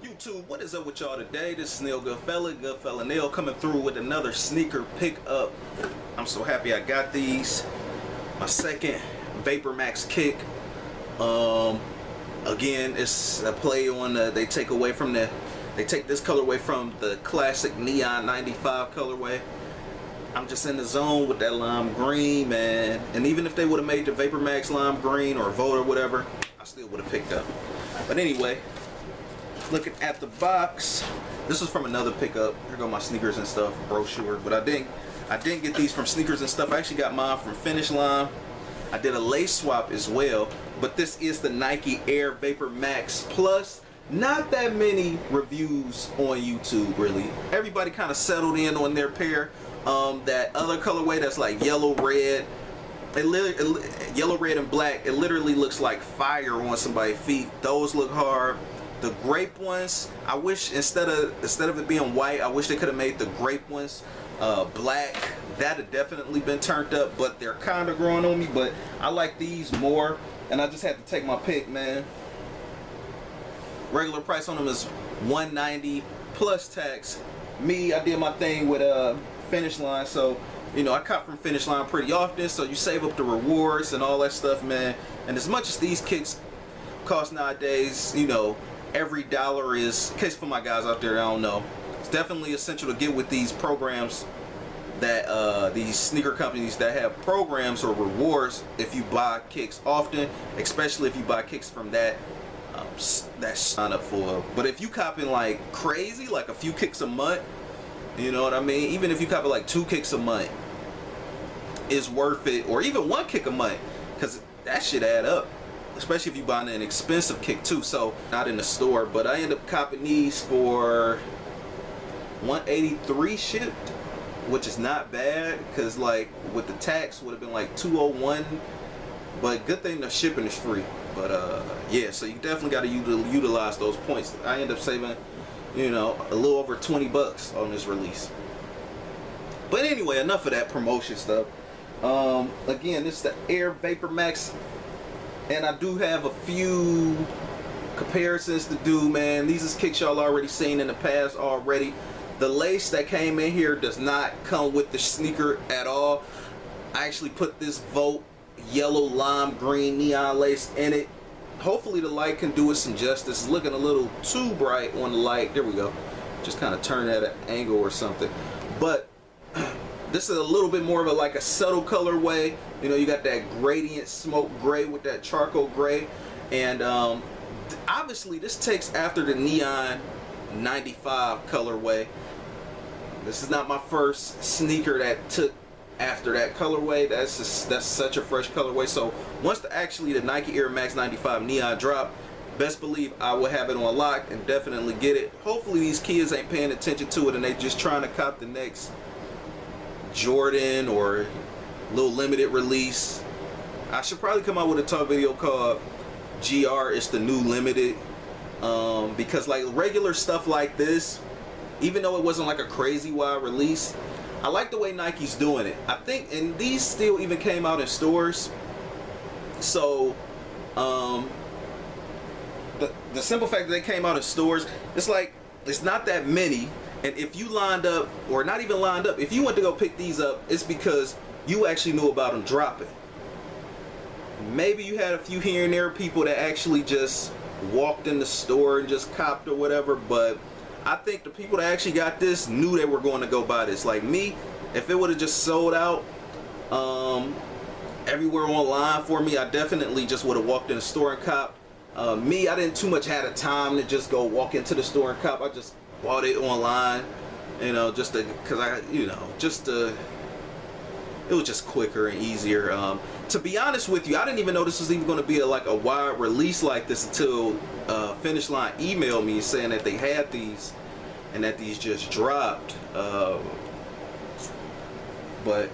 YouTube, what is up with y'all today? This is Neil Goodfella Neil, coming through with another sneaker pickup. I'm so happy I got these. My second Vapormax kick. Again, it's a play on they take this colorway from the classic Neon 95 colorway. I'm just in the zone with that lime green, man. And even if they would have made the Vapormax lime green or Vote or whatever, I still would have picked up. But anyway, looking at the box, this is from another pickup. Here go my sneakers and stuff brochure, but I didn't get these from Sneakers and Stuff. I actually got mine from Finish Line. I did a lace swap as well, but this is the Nike Air Vapormax Plus. Not that many reviews on YouTube, really. Everybody kind of settled in on their pair. That other colorway that's like yellow, red. Yellow, red, and black. It literally looks like fire on somebody's feet. Those look hard. The grape ones, I wish instead of it being white, I wish they could have made the grape ones black. That had definitely been turned up, but they're kind of growing on me. But I like these more, and I just had to take my pick, man. Regular price on them is $190 plus tax. I did my thing with Finish Line, so you know I cop from Finish Line pretty often, so you save up the rewards and all that stuff, man. And as much as these kicks cost nowadays, you know, every dollar is, in case for my guys out there, I don't know, it's definitely essential to get with these programs that these sneaker companies that have programs or rewards if you buy kicks often, especially if you buy kicks from that sign up for. But if you copping like crazy, like a few kicks a month, you know what I mean, even if you copy like 2 kicks a month, it's worth it, or even 1 kick a month, because that shit add up, especially if you buy an expensive kick too. So not in the store, but I end up copping these for $183 shipped, which is not bad, because like with the tax would have been like $201, but good thing the shipping is free. But yeah, so you definitely got to utilize those points. I end up saving, you know, a little over 20 bucks on this release. But anyway, enough of that promotion stuff. Again, this is the Air Vapormax, and I do have a few comparisons to do, man. These is kicks y'all already seen in the past already. The lace that came in here does not come with the sneaker at all. I actually put this Vote yellow lime green neon lace in it. Hopefully the light can do it some justice. It's looking a little too bright on the light. There we go. Just kind of turn at an angle or something. But this is a little bit more of a like a subtle colorway. You know, you got that gradient smoke gray with that charcoal gray, and obviously this takes after the Neon 95 colorway. This is not my first sneaker that took after that colorway. That's such a fresh colorway. So once the Nike Air Max 95 Neon drop, best believe I will have it on lock and definitely get it. Hopefully these kids ain't paying attention to it and they just trying to cop the next Jordan or little limited release. I should probably come out with a talk video called GR It's the New Limited, because like regular stuff like this, even though it wasn't like a crazy wide release, I like the way Nike's doing it. I think, and these still even came out in stores. So the simple fact that they came out in stores, it's like it's not that many. And if you lined up, or not even lined up, if you went to go pick these up, it's because you actually knew about them dropping. Maybe you had a few here and there people that actually just walked in the store and just copped or whatever, but I think the people that actually got this knew they were going to go buy this. Like me, if it would have just sold out everywhere online for me, I definitely just would have walked in the store and copped. Me, I didn't too much have the time to just go walk into the store and cop. I just bought it online, you know, just to, cause I, you know, just to, it was just quicker and easier. To be honest with you, I didn't even know this was even going to be like a wide release like this until Finish Line emailed me saying that they had these and that these just dropped. But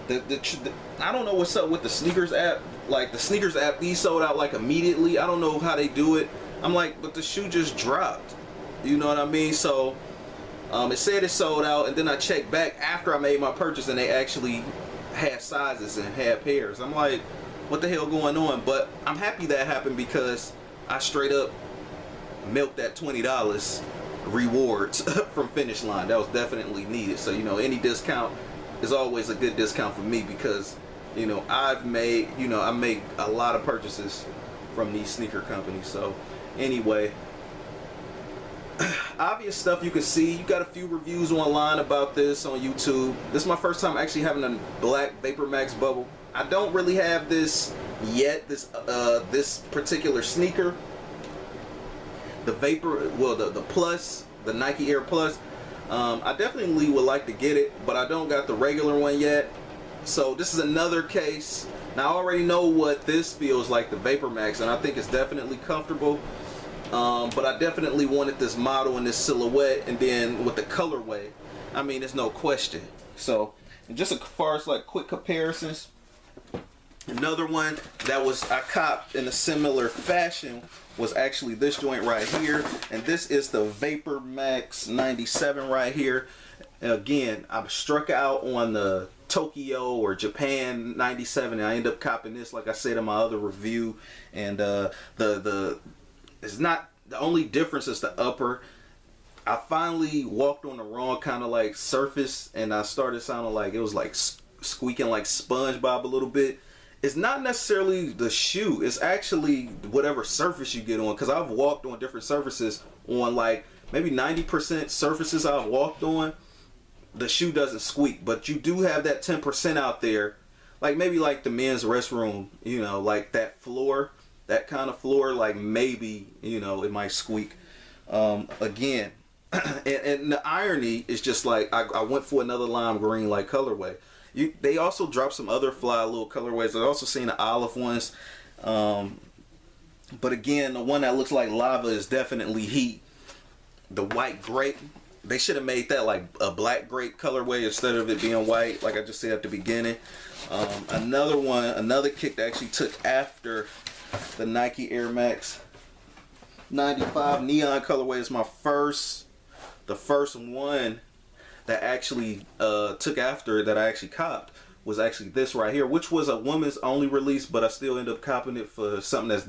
I don't know what's up with the Sneakers app. Like the Sneakers app, these sold out like immediately. I don't know how they do it. I'm like, but the shoe just dropped. You know what I mean? So it said it sold out, and then I checked back after I made my purchase, and they actually had sizes and had pairs. I'm like, what the hell going on? But I'm happy that happened because I straight up milk that $20 rewards from Finish Line. That was definitely needed. So, you know, any discount is always a good discount for me because, you know, I make a lot of purchases from these sneaker companies. So anyway, obvious stuff you can see. You got a few reviews online about this on YouTube. This is my first time actually having a black Vapormax bubble. I don't really have this yet, this particular sneaker. The Plus, the Nike Air Plus. I definitely would like to get it, but I don't got the regular one yet. So this is another case. Now I already know what this feels like, the Vapormax, and I think it's definitely comfortable. But I definitely wanted this model and this silhouette, and then with the colorway, I mean, there's no question. So, and just as far as like quick comparisons, another one that I copped in a similar fashion was actually this joint right here, and this is the Vapormax 97 right here. Again, I struck out on the Tokyo or Japan 97, and I end up copping this, like I said in my other review. And it's not the only difference is the upper. I finally walked on the wrong kind of like surface, and I started sounding like it was like squeaking like SpongeBob a little bit. It's not necessarily the shoe, it's actually whatever surface you get on, because I've walked on different surfaces. On like maybe 90% surfaces I've walked on, the shoe doesn't squeak, but you do have that 10% out there, like maybe like the men's restroom, you know, like that floor, that kind of floor, like maybe, you know, it might squeak. Again, and the irony is just like I went for another lime green like colorway. They also dropped some other fly little colorways. I've also seen the olive ones. But again, the one that looks like lava is definitely heat. The white grape, they should have made that like a black grape colorway instead of it being white, like I just said at the beginning. Another kick that actually took after the Nike Air Max 95 neon colorway is the first one that actually took after that I actually copped was actually this right here, which was a woman's only release, but I still ended up copping it for something that's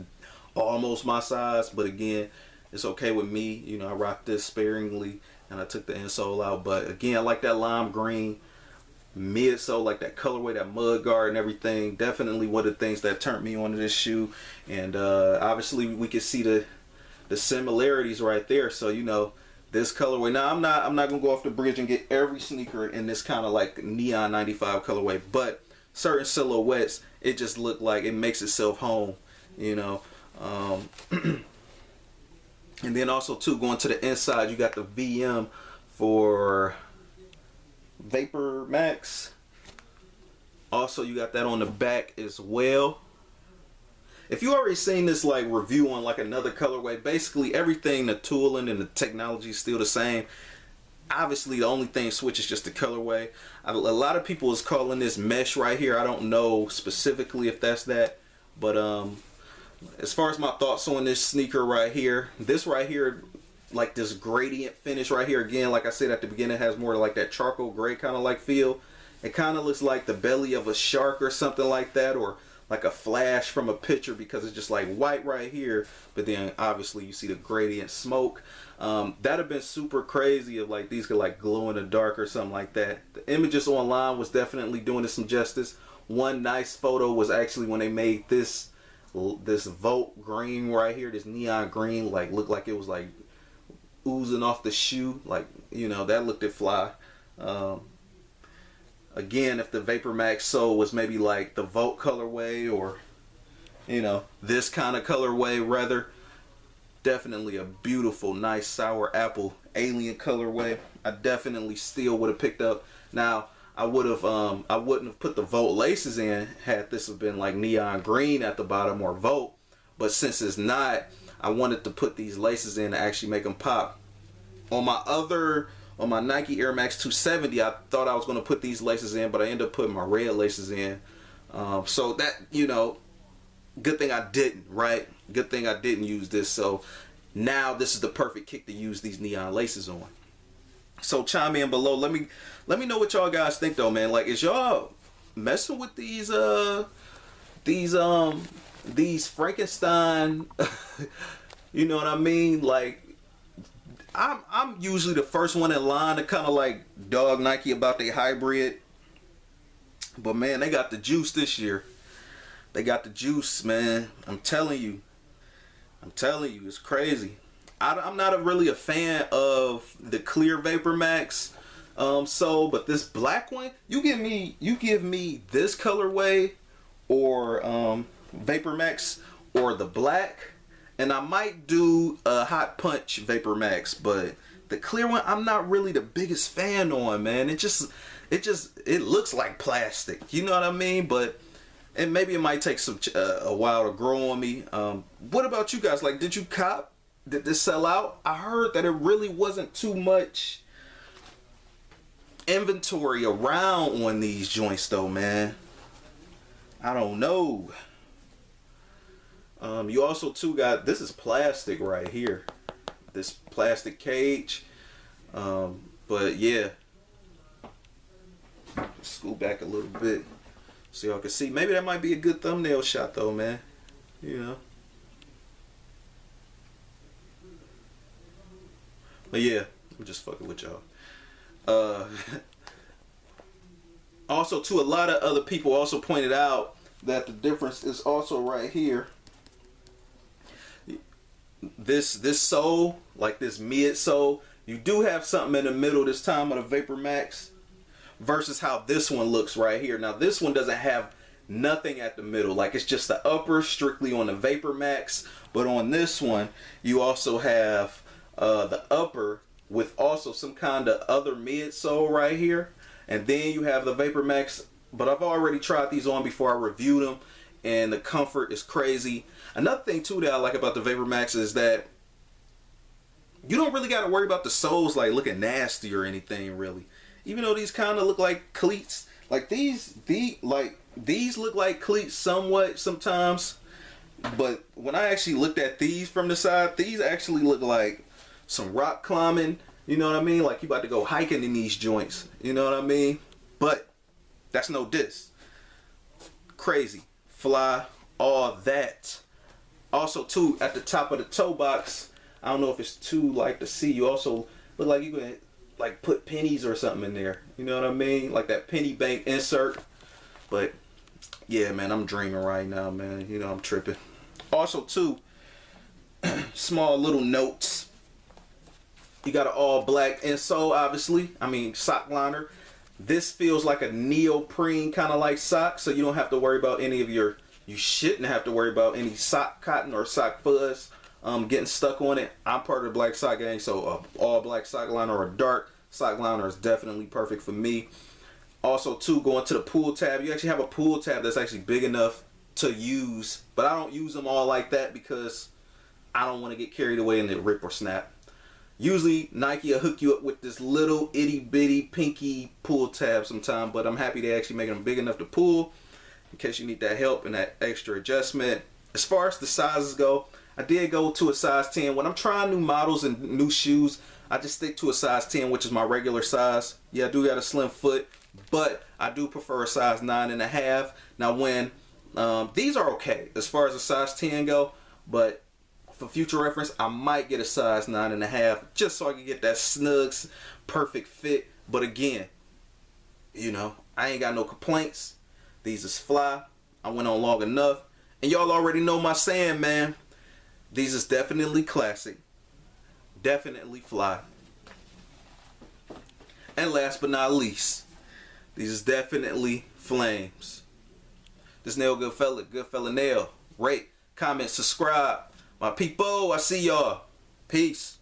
almost my size. But again, it's okay with me, you know, I rocked this sparingly and I took the insole out. But again, I like that lime green midsole, like that colorway, that mud guard and everything. Definitely one of the things that turned me onto this shoe. And obviously we can see the similarities right there. So, you know, this colorway. Now I'm not gonna go off the bridge and get every sneaker in this kind of like neon 95 colorway, but certain silhouettes, it just look like it makes itself home, you know. And then also too, going to the inside, you got the VM for Vapormax. Also, you got that on the back as well. If you already seen this like review on like another colorway, basically everything, the tooling and the technology is still the same. Obviously, the only thing switch is just the colorway. A lot of people is calling this mesh right here. I don't know specifically if that's that, but as far as my thoughts on this sneaker right here, this right here, like this gradient finish right here, again, like I said at the beginning, has more like that charcoal gray kind of like feel. It kind of looks like the belly of a shark or something like that, or like a flash from a picture, because it's just like white right here, but then obviously you see the gradient smoke. That'd have been super crazy if like these could like glow in the dark or something like that. The images online was definitely doing it some justice. One nice photo was actually when they made this Volt green right here, this neon green, like looked like it was like oozing off the shoe, like, you know, that looked at fly. Again, if the Vapormax sole was maybe like the Volt colorway, or, you know, this kind of colorway rather, definitely a beautiful, nice sour apple alien colorway. I definitely still would have picked up. Now, I wouldn't have put the Volt laces in had this have been like neon green at the bottom or Volt, but since it's not, I wanted to put these laces in to actually make them pop. On my Nike Air Max 270, I thought I was going to put these laces in, but I ended up putting my red laces in. So that, you know, good thing I didn't, right? Good thing I didn't use this. So now this is the perfect kick to use these neon laces on. So chime in below. Let me know what y'all guys think though, man. Like, is y'all messing with these Frankenstein You know what I mean? Like, I'm usually the first one in line to kind of like dog Nike about their hybrid. But man, they got the juice this year. They got the juice, man. I'm telling you. It's crazy. I'm not really a fan of the clear Vapormax. But this black one, you give me this colorway or Vapormax or the black, and I might do a Hot Punch Vapormax, but the clear one I'm not really the biggest fan on, man. It looks like plastic, you know what I mean? But and maybe it might take a while to grow on me. What about you guys? Like, did you cop? Did this sell out? I heard that it really wasn't too much inventory around on these joints though, man. I don't know. You also too got, this is plastic right here, this plastic cage. But yeah, scoot back a little bit so y'all can see. Maybe that might be a good thumbnail shot though, man. You know. But yeah, I'm just fucking with y'all. Also too, a lot of other people also pointed out that the difference is also right here. This sole, like this mid sole, you do have something in the middle this time of the Vapormax versus how this one looks right here. Now this one doesn't have nothing at the middle, like it's just the upper strictly on the Vapormax, but on this one you also have the upper with also some kind of other midsole right here, and then you have the Vapormax. But I've already tried these on before I reviewed them, and the comfort is crazy. Another thing too that I like about the Vapormax is that you don't really got to worry about the soles like looking nasty or anything really. Even though these kind of look like cleats, like these look like cleats somewhat sometimes, but when I actually looked at these from the side, these actually look like some rock climbing, you know what I mean? Like you about to go hiking in these joints, you know what I mean? But that's no diss. Crazy, fly, all that. Also too, at the top of the toe box, I don't know if it's too light to see, you also look like you could like put pennies or something in there, you know what I mean? Like that penny bank insert. But yeah, man, I'm dreaming right now, man. You know, I'm tripping. Also too, small little notes. You got an all black insole, obviously. I mean, sock liner. This feels like a neoprene kind of like sock, so you don't have to worry about any of your, you shouldn't have to worry about any sock cotton or sock fuzz getting stuck on it. I'm part of the black sock gang, so all black sock liner or a dark sock liner is definitely perfect for me. Also too, going to the pull tab, you actually have a pull tab that's actually big enough to use, but I don't use them all like that because I don't want to get carried away and it rip or snap. Usually Nike will hook you up with this little itty bitty pinky pull tab sometime, but I'm happy they actually make them big enough to pull in case you need that help and that extra adjustment. As far as the sizes go, I did go to a size 10. When I'm trying new models and new shoes, I just stick to a size 10, which is my regular size. Yeah, I do got a slim foot, but I do prefer a size 9.5. Now when these are okay as far as a size 10 go, but for future reference, I might get a size 9.5 just so I can get that snugs perfect fit. But again, you know, I ain't got no complaints. These is fly. I went on long enough. And y'all already know my saying, man. These is definitely classic. Definitely fly. And last but not least, these is definitely flames. This Nail Good Fella Nail. Rate, comment, subscribe. My people, I see y'all. Peace.